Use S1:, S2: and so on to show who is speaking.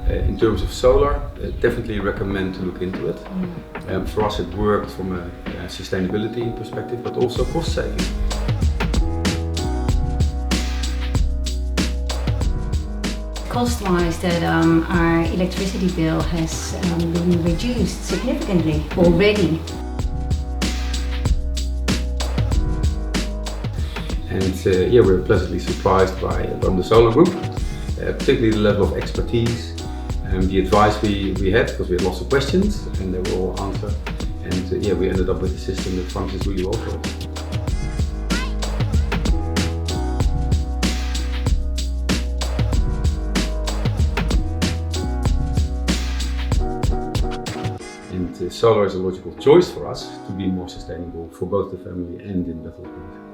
S1: In terms of solar, definitely recommend to look into it. For us it worked from a sustainability perspective, but also cost saving.
S2: Cost-wise, that our electricity bill has been reduced significantly already.
S1: And we're pleasantly surprised from the solar group, particularly the level of expertise, the advice we had, because we had lots of questions and they were all answered. And we ended up with a system that functions really well for us. And solar is a logical choice for us to be more sustainable for both the family and in Bethells Beanz.